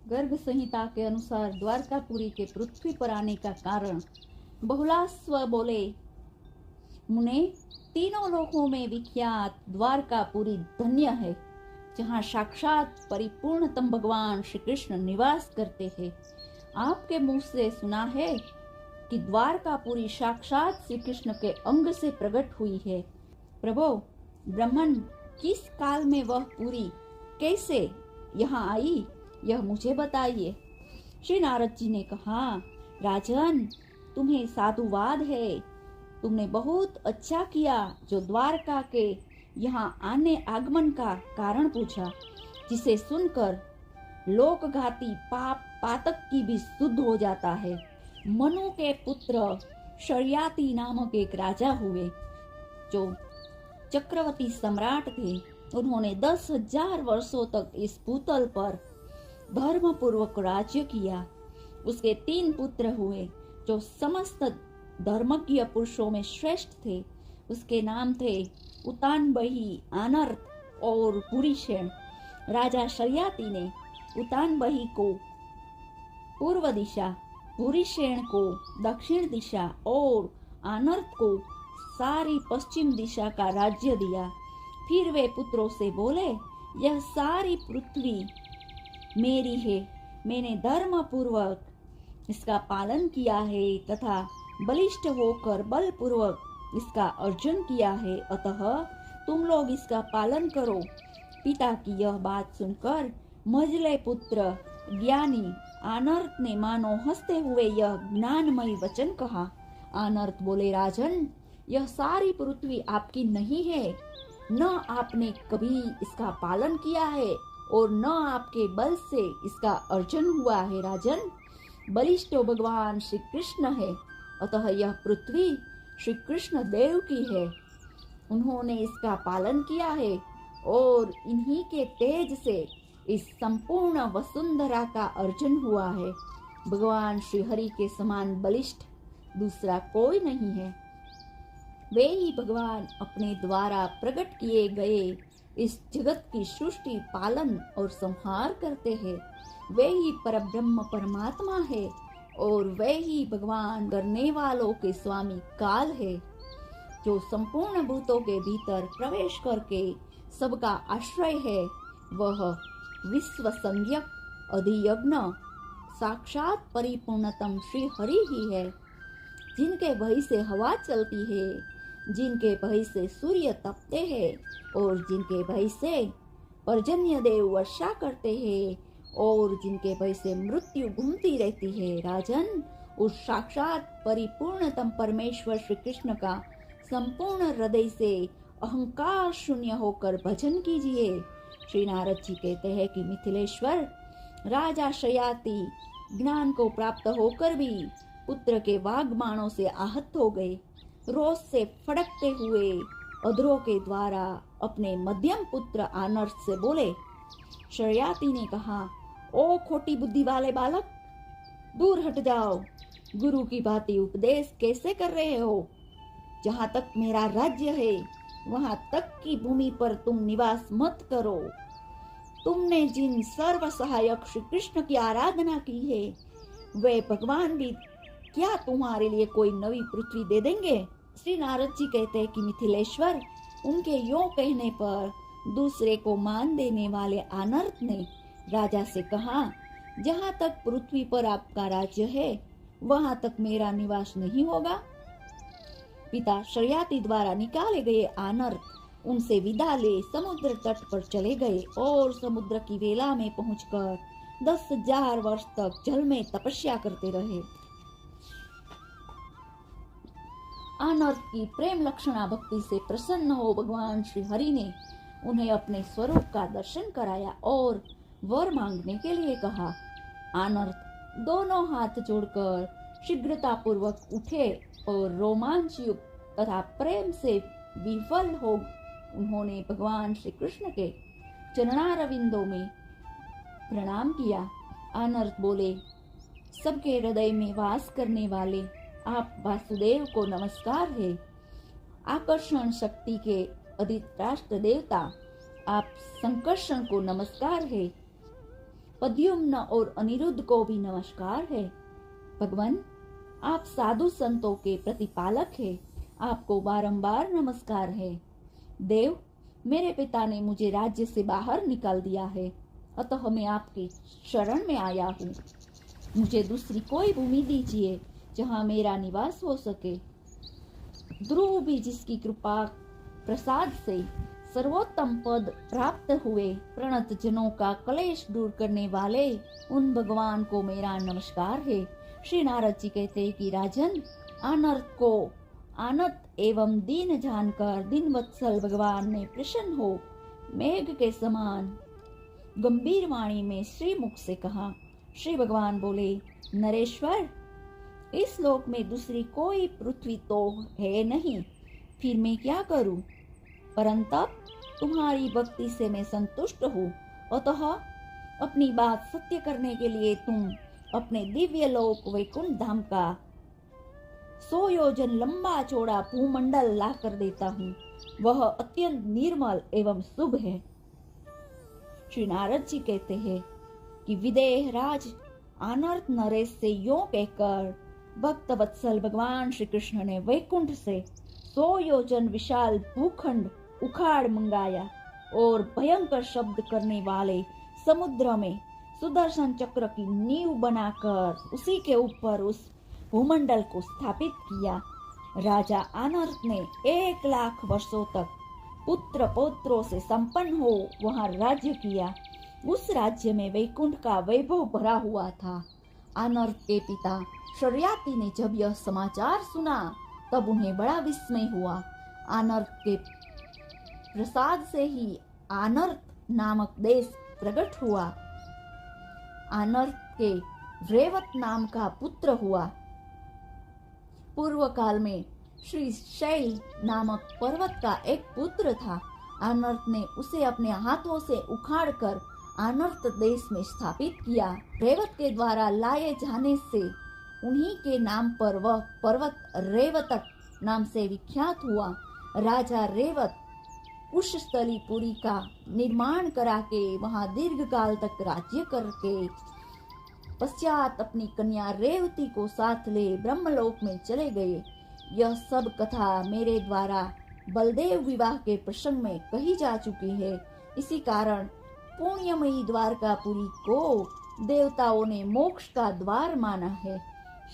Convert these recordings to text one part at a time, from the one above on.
गर्ग संहिता के अनुसार द्वारकापुरी के पृथ्वी पर आने का कारण बहुलास्व बोले, मुने, तीनों लोकों में विख्यात द्वारकापुरी धन्य है, जहाँ साक्षात परिपूर्णतम भगवान श्री कृष्ण निवास करते हैं। आपके मुंह से सुना है कि द्वारकापुरी साक्षात श्री कृष्ण के अंग से प्रकट हुई है। प्रभो, ब्राह्मण किस काल में वह पुरी कैसे यहाँ आई, यह मुझे बताइए। श्री नारद जी ने कहा, राजन, तुम्हें साधुवाद है। तुमने बहुत अच्छा किया जो द्वारका के यहाँ आने आगमन का कारण पूछा, जिसे सुनकर लोकघाती पाप पातक की भी शुद्ध हो जाता है। मनु के पुत्र शर्याती नामक एक राजा हुए, जो चक्रवर्ती सम्राट थे। उन्होंने 10,000 वर्षों तक इस भूतल पर धर्म पूर्वक राज्य किया। उसके 3 पुत्र हुए, जो समस्त धर्मज्ञ पुरुषों में श्रेष्ठ थे। उसके नाम थे उतानबही, आनर्त और पुरीशेन। राजा शर्याती ने उतानबही को पूर्व दिशा, पुरीशेन को दक्षिण दिशा और आनर्त को सारी पश्चिम दिशा का राज्य दिया। फिर वे पुत्रों से बोले, यह सारी पृथ्वी मेरी है। मैंने धर्म पूर्वक इसका पालन किया है तथा बलिष्ठ होकर बलपूर्वक इसका अर्जन किया है, अतः तुम लोग इसका पालन करो। पिता की यह बात सुनकर मझले पुत्र ज्ञानी आनर्त ने मानो हंसते हुए यह ज्ञानमयी वचन कहा। आनर्त बोले, राजन, यह सारी पृथ्वी आपकी नहीं है। न आपने कभी इसका पालन किया है और न आपके बल से इसका अर्जन हुआ है। राजन, बलिष्ठ भगवान श्री कृष्ण है, अतः यह पृथ्वी श्री कृष्ण देव की है। उन्होंने इसका पालन किया है और इन्हीं के तेज से इस संपूर्ण वसुंधरा का अर्जन हुआ है। भगवान श्री हरि के समान बलिष्ठ दूसरा कोई नहीं है। वे ही भगवान अपने द्वारा प्रकट किए गए इस जगत की सृष्टि, पालन और संहार करते हैं। वे ही परब्रह्म परमात्मा है और वे ही भगवान करने वालों के स्वामी काल है, जो संपूर्ण भूतों के भीतर प्रवेश करके सबका आश्रय है। वह विश्व संज्ञक अधियज्ञ साक्षात परिपूर्णतम श्री हरि ही है, जिनके भय से हवा चलती है, जिनके भय से सूर्य तपते हैं और जिनके भय से पर्जन्य देव वर्षा करते हैं और जिनके भय से मृत्यु घूमती रहती है। राजन, उस साक्षात परिपूर्णतम परमेश्वर श्री कृष्ण का संपूर्ण हृदय से अहंकार शून्य होकर भजन कीजिए। श्री नारद जी कहते हैं कि मिथिलेश्वर, राजा शयाति ज्ञान को प्राप्त होकर भी पुत्र के वाग्बाणों से आहत हो गए। रोष से फड़कते हुए अधरों के द्वारा अपने मध्यम पुत्र आनर्त से बोले। शर्याति ने कहा, ओ खोटी बुद्धि वाले बालक, दूर हट जाओ। गुरु की भांति उपदेश कैसे कर रहे हो? जहाँ तक मेरा राज्य है, वहाँ तक की भूमि पर तुम निवास मत करो। तुमने जिन सर्व सहायक श्री कृष्ण की आराधना की है, वे भगवान भी क्या तुम्हारे लिए कोई नवी पृथ्वी दे देंगे? श्री नारद जी कहते हैं कि मिथिलेश्वर, उनके यों कहने पर दूसरे को मान देने वाले आनर्त ने राजा से कहा, जहाँ तक पृथ्वी पर आपका राज्य है, वहाँ तक मेरा निवास नहीं होगा। पिता शर्याति द्वारा निकाले गए आनर्त उनसे विदा ले समुद्र तट पर चले गए और समुद्र की वेला में पहुंचकर 10,000 वर्ष तक जल में तपस्या करते रहे। आनर्त की प्रेम लक्षणा भक्ति से प्रसन्न हो भगवान श्री हरि ने उन्हें अपने स्वरूप का दर्शन कराया और वर मांगने के लिए कहा। आनर्त दोनों हाथ जोड़कर शीघ्रता पूर्वक उठे और रोमांच युक्त तथा प्रेम से विफल हो उन्होंने भगवान श्री कृष्ण के चरणारविंदों में प्रणाम किया। आनर्त बोले, सबके हृदय में वास करने वाले आप वासुदेव को नमस्कार है। आकर्षण शक्ति के अधिष्ठात्र देवता आप संकर्षण को नमस्कार है। प्रद्युम्न और अनिरुद्ध को भी नमस्कार है। भगवान, आप साधु संतों के प्रतिपालक है, आपको बारंबार नमस्कार है। देव, मेरे पिता ने मुझे राज्य से बाहर निकाल दिया है, अतः मैं आपके शरण में आया हूँ। मुझे दूसरी कोई भूमि दीजिए जहाँ मेरा निवास हो सके। ध्रुव भी जिसकी कृपा प्रसाद से सर्वोत्तम पद प्राप्त हुए, प्रणत जनों का क्लेश दूर करने वाले उन भगवान को मेरा नमस्कार है। श्री नारद जी कहते हैं कि राजन, अनर्थ को आनत एवं दीन जानकर दीन वत्सल भगवान ने प्रसन्न हो मेघ के समान गंभीर वाणी में श्री मुख से कहा। श्री भगवान बोले, नरेश्वर, इस लोक में दूसरी कोई पृथ्वी तो है नहीं, फिर मैं क्या करूं? परंतु तुम्हारी भक्ति से मैं संतुष्ट हूँ, अतः अपनी बात सत्य करने के लिए तुम अपने दिव्य लोक वैकुंठ धाम का 100 योजन लंबा चौड़ा भूमंडल ला कर देता हूँ। वह अत्यंत निर्मल एवं शुभ है। श्री नारद जी कहते हैं कि विदेह राज अनर्थ नरेश से यों कहकर भक्त वत्सल भगवान श्री कृष्ण ने वैकुंठ से 100 योजन विशाल भूखंड उखाड़ मंगाया और भयंकर शब्द करने वाले समुद्र में सुदर्शन चक्र की नींव बनाकर उसी के ऊपर उस भूमंडल को स्थापित किया। राजा अनर्थ ने 1 लाख वर्षों तक पुत्र पौत्रों से संपन्न हो वहां राज्य किया। उस राज्य में वैकुंठ का वैभव भरा हुआ था। अनर्थ के पिता शर्याती ने जब यह समाचार सुना तब उन्हें बड़ा विस्मय हुआ। अनर्थ के प्रसाद से ही अनर्थ नामक देश प्रकट हुआ। अनर्थ के रेवत नाम का पुत्र हुआ। पूर्व काल में श्री शैल नामक पर्वत का एक पुत्र था। अनर्थ ने उसे अपने हाथों से उखाड़कर अनर्थ देश में स्थापित किया। रेवत के द्वारा लाए जाने से उन्हीं के नाम पर वह पर्वत रेवतक नाम से विख्यात हुआ। राजा रेवत कुशस्थलीपुरी का निर्माण करा के वहां दीर्घ काल तक राज्य करके पश्चात अपनी कन्या रेवती को साथ ले ब्रह्मलोक में चले गए। यह सब कथा मेरे द्वारा बलदेव विवाह के प्रसंग में कही जा चुकी है। इसी कारण पुण्यमयी द्वारकापुरी को देवताओं ने मोक्ष का द्वार माना है।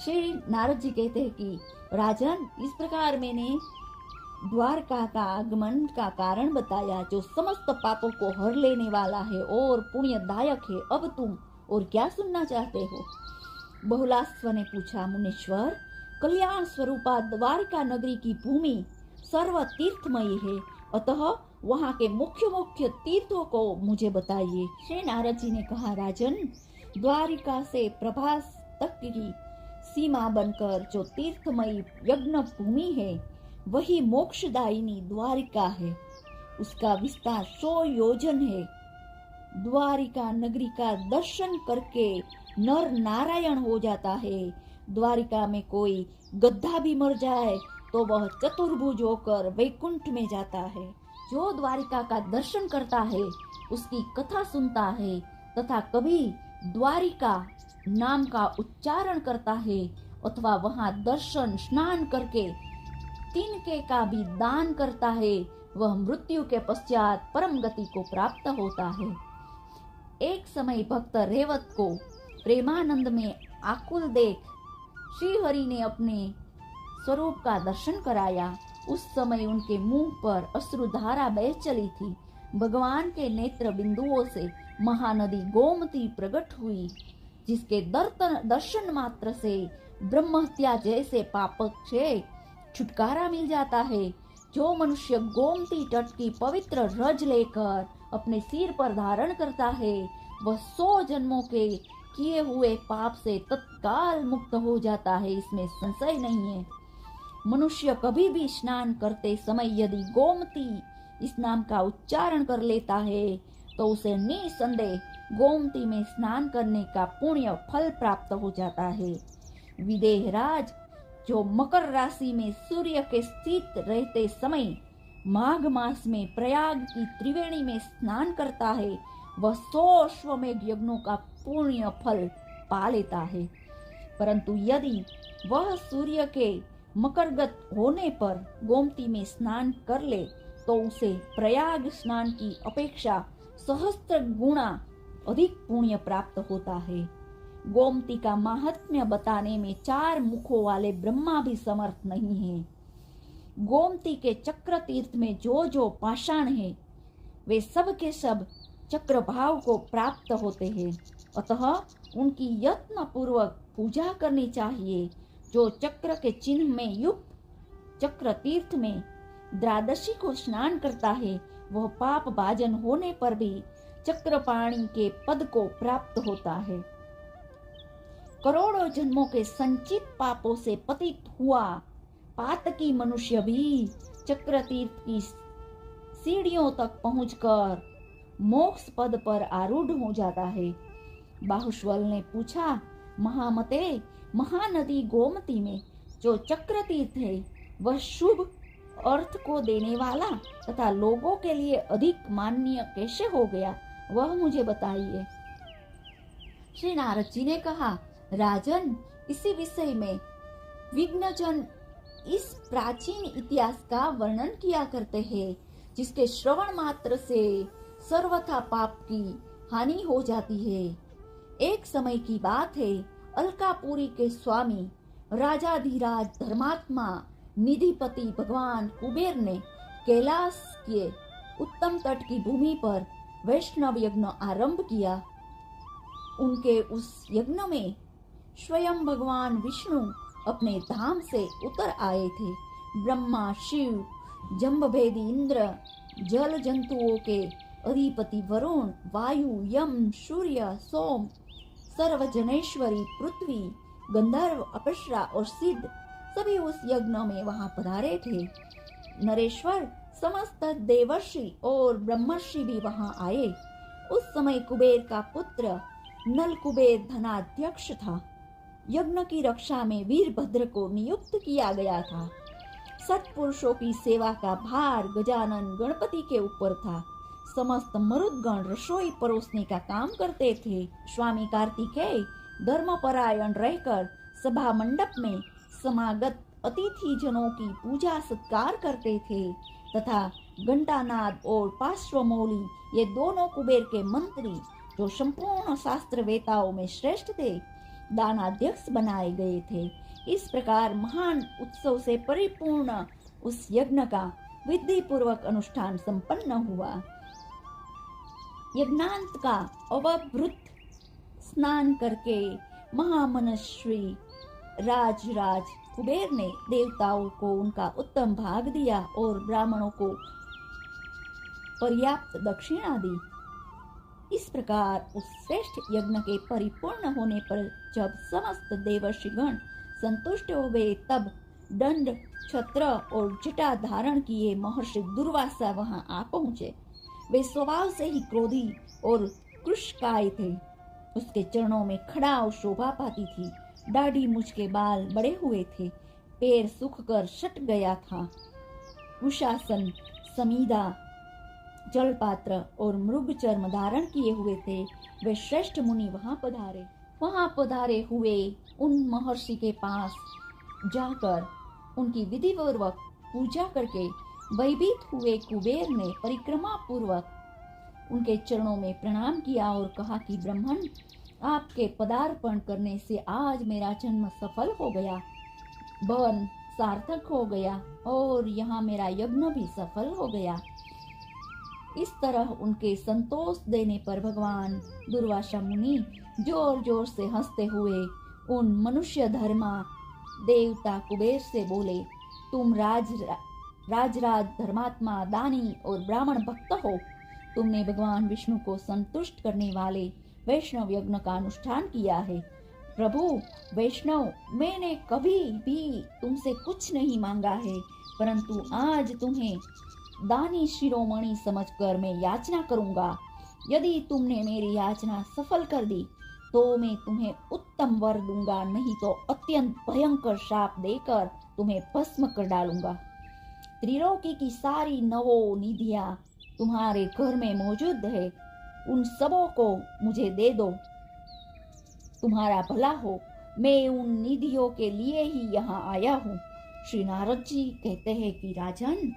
श्री नारद जी कहते हैं कि राजन, इस प्रकार मैंने द्वारका का आगमन का कारण बताया, जो समस्त पापों को हर लेने वाला है और पुण्यदायक है। अब तुम और क्या सुनना चाहते हो? बहुलास्व ने पूछा, मुनीश्वर, कल्याण स्वरूपा द्वारका नगरी की भूमि सर्व तीर्थमयी है, अतः वहाँ के मुख्य मुख्य तीर्थों को मुझे बताइए। श्री नारद जी ने कहा, राजन, द्वारिका से प्रभास तक की सीमा बनकर जो तीर्थमयी यज्ञ भूमि है वही मोक्षदायिनी द्वारिका है। उसका विस्तार 100 योजन है। द्वारिका नगरी का दर्शन करके नर नारायण हो जाता है। द्वारिका में कोई गधा भी मर जाए तो वह चतुर्भुज होकर वैकुंठ में जाता है। जो द्वारिका का दर्शन करता है, उसकी कथा सुनता है तथा कभी द्वारिका नाम का उच्चारण करता है अथवा वहां दर्शन स्नान करके तिनके का भी दान करता है, वह मृत्यु के पश्चात परम गति को प्राप्त होता है। एक समय भक्त रेवत को प्रेमानंद में आकुल देख श्री हरि ने अपने स्वरूप का दर्शन कराया। उस समय उनके मुंह पर अश्रुधारा बह चली थी। भगवान के नेत्र बिंदुओं से महानदी गोमती प्रकट हुई, जिसके दर्शन मात्र से ब्रह्महत्या जैसे पाप से छुटकारा मिल जाता है। जो मनुष्य गोमती तट की पवित्र रज लेकर अपने सिर पर धारण करता है, वह 100 जन्मों के किए हुए पाप से तत्काल मुक्त हो जाता है, इसमें संशय नहीं है। मनुष्य कभी भी स्नान करते समय यदि गोमती इस नाम का उच्चारण कर लेता है तो उसे निसंदेह गोमती में स्नान करने का पुण्य फल प्राप्त हो जाता है। विदेहराज, जो मकर राशि में सूर्य के स्थित रहते समय माघ मास में प्रयाग की त्रिवेणी में स्नान करता है, वह 100 अश्वमेध यज्ञों का पुण्य फल पा लेता है। परंतु यदि वह सूर्य के मकरगत होने पर गोमती में स्नान कर ले तो उसे प्रयाग स्नान की अपेक्षा सहस्त्र गुणा अधिक पुण्य प्राप्त होता है। गोमती का महात्म्य बताने में 4 मुखों वाले ब्रह्मा भी समर्थ नहीं है। गोमती के चक्र तीर्थ में जो जो पाषाण है वे सब के सब चक्र भाव को प्राप्त होते हैं, अतः उनकी यत्न पूर्वक पूजा करनी चाहिए। जो चक्र के चिन्ह में युक्त चक्र तीर्थ में द्वादशी को स्नान करता है वह पाप भाजन होने पर भी चक्रपाणी के पद को प्राप्त होता है। करोड़ों जन्मों के संचित पापों से पतित हुआ पातकी मनुष्य भी चक्र तीर्थ की सीढ़ियों तक पहुंचकर मोक्ष पद पर आरूढ़ हो जाता है। बाहुश्वल ने पूछा, महामते, महानदी गोमती में जो चक्र तीर्थ है वह शुभ अर्थ को देने वाला तथा लोगों के लिए अधिक मान्य कैसे हो गया, वह मुझे बताइए। श्री नारद जी ने कहा, राजन, इसी विषय में विघ्नजन इस प्राचीन इतिहास का वर्णन किया करते हैं, जिसके श्रवण मात्र से सर्वथा पाप की हानि हो जाती है। एक समय की बात है, अलकापुरी के स्वामी राजाधिराज धर्मात्मा निधिपति भगवान कुबेर ने कैलाश के उत्तम तट की भूमि पर वैष्णव यज्ञ आरंभ किया। उनके उस यज्ञ में स्वयं भगवान विष्णु अपने धाम से उतर आए थे। ब्रह्मा, शिव, जम्बभेदी इंद्र, जल जंतुओं के अधिपति वरुण, वायु, यम, सूर्य, सोम, सर्वजनेश्वरी पृथ्वी, गंधर्व, अप्सरा और सिद्ध सभी उस यज्ञ में वहां पधारे थे। नरेश्वर, समस्त देवर्षि और ब्रह्मर्षि भी वहां आए। उस समय कुबेर का पुत्र नल कुबेर धनाध्यक्ष था। यज्ञ की रक्षा में वीरभद्र को नियुक्त किया गया था। सत्पुरुषों की सेवा का भार गजानन गणपति के ऊपर था। समस्त मरुदगण रसोई परोसने का काम करते थे। स्वामी कार्तिकेय धर्मपरायण रहकर सभा मंडप में समागत अतिथि जनों की पूजा सत्कार करते थे तथा घंटानाद और पार्श्वमौली ये दोनों कुबेर के मंत्री, जो संपूर्ण शास्त्र वेताओं में श्रेष्ठ थे, दानाध्यक्ष बनाए गए थे। इस प्रकार महान उत्सव से परिपूर्ण उस यज्ञ का विधि पूर्वक अनुष्ठान संपन्न हुआ। यज्ञांत का अवभृत स्नान करके महामनस्वी राजराज कुबेर ने देवताओं को उनका उत्तम भाग दिया और ब्राह्मणों को पर्याप्त दक्षिणा दी। इस प्रकार उस श्रेष्ठ यज्ञ के परिपूर्ण होने पर जब समस्त देवर्षिगण संतुष्ट हो गए, तब दंड, छत्र और जटा धारण किए महर्षि दुर्वासा वहां आ पहुंचे। वे स्वभाव से ही क्रोधी और कृशकाय थे। उसके चरणों में खड़ाव शोभा पाती थी। दाढ़ी मुछ के बाल बड़े हुए थे। पैर सूख कर सट गया था। कुशासन, समीधा, जलपात्र और मृग चर्म धारण किए हुए थे। वे श्रेष्ठ मुनि वहां पधारे हुए उन महर्षि के पास जाकर उनकी विधि पूर्वक पूजा करके भयभीत हुए कुबेर ने परिक्रमा पूर्वक उनके चरणों में प्रणाम किया और कहा कि ब्राह्मण, आपके पदार्पण करने से आज मेरा जन्म सफल हो गया, वन सार्थक हो गया और यहाँ मेरा यज्ञ भी सफल हो गया। इस तरह उनके संतोष देने पर भगवान दुर्वासा मुनि जोर जोर से हंसते हुए उन मनुष्य धर्मा देवता कुबेर से बोले, तुम राजराज धर्मात्मा, दानी और ब्राह्मण भक्त हो। तुमने भगवान विष्णु को संतुष्ट करने वाले वैष्णव यज्ञ का अनुष्ठान किया है। प्रभु वैष्णव, मैंने कभी भी तुमसे कुछ नहीं मांगा है, परंतु आज तुम्हें दानी शिरोमणि समझकर मैं याचना करूंगा। यदि तुमने मेरी याचना सफल कर दी तो मैं तुम्हें उत्तम वर दूंगा, नहीं तो अत्यंत भयंकर शाप देकर तुम्हें भस्म कर डालूंगा। त्रिलोकी की सारी नवो निधियां तुम्हारे घर में मौजूद है। उन सबों को मुझे दे दो। तुम्हारा भला हो, मैं उन निधियों के लिए ही यहाँ आया हूँ। श्री नारद जी कहते हैं कि राजन,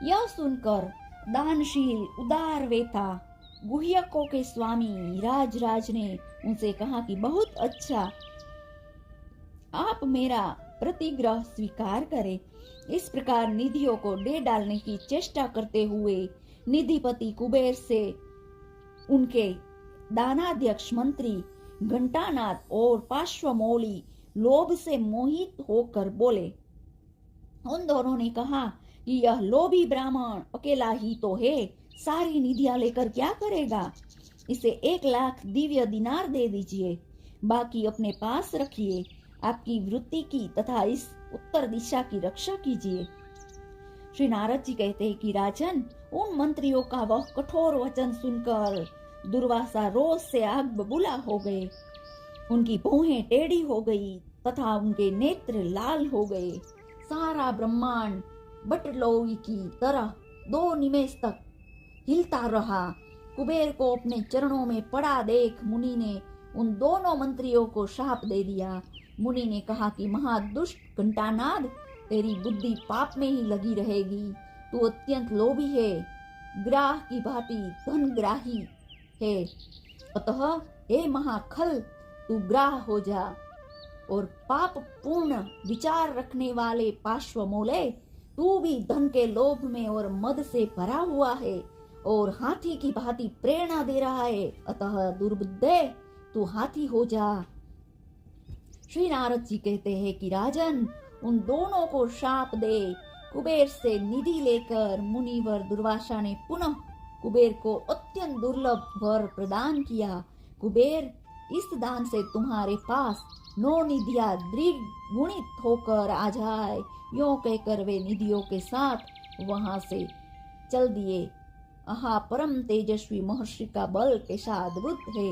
यह सुनकर दानशील उदार वेता गुह्यकों के स्वामी राज ने उनसे कहा कि बहुत अच्छा, आप मेरा प्रतिग्रह स्वीकार करें। इस प्रकार निधियों को दे डालने की चेष्टा करते हुए निधिपति कुबेर से उनके दानाध्यक्ष मंत्री घंटानाथ और पार्श्वमौली लोभ से मोहित होकर बोले। उन दोनों ने कहा कि यह लोभी ब्राह्मण अकेला ही तो है, सारी निधियां लेकर क्या करेगा? इसे 1 लाख दिव्य दिनार दे दीजिए, बाकी अपने पास रखिए। आपकी वृत्ति की तथा इस उत्तर दिशा की रक्षा कीजिए। श्री नारद जी कहते हैं कि राजन, उन मंत्रियों का वह कठोर वचन सुनकर दुर्वासा रोष से आग बबूला हो गए। उनकी भौहें टेढ़ी हो गई तथा उनके नेत्र लाल हो गए। सारा ब्रह्मांड बटलोई की तरह 2 निमेष तक हिलता रहा। कुबेर को अपने चरणों में पड़ा देख मुनि ने उन दोनों मंत्रियों को शाप दे दिया। मुनि ने कहा कि महादुष्ट घंटानाद, तेरी बुद्धि पाप में ही लगी रहेगी। तू अत्यंत लोभी है, ग्राह की भांति धनग्राही है। अतः हे महाखल, तू ग्राह हो जा। और पाप पूर्ण विचार रखने वाले पार्श्वमौले, तू भी धन के लोभ में और मद से भरा हुआ है और हाथी की भांति प्रेरणा दे रहा है। अतः दुर्बुद्धे, तू हाथी हो जा। श्री नारद जी कहते हैं कि राजन, उन दोनों को शाप दे कुबेर से निधि लेकर मुनिवर दुर्वासा ने पुनः कुबेर को अत्यंत दुर्लभ वर प्रदान किया। कुबेर, इस दान से तुम्हारे पास 9 निधियां द्विगुणित होकर आ जाए। यों कहकर वे निधियों के साथ वहां से चल दिए। आहा, परम तेजस्वी महर्षि का बल कैसा अद्भुत है।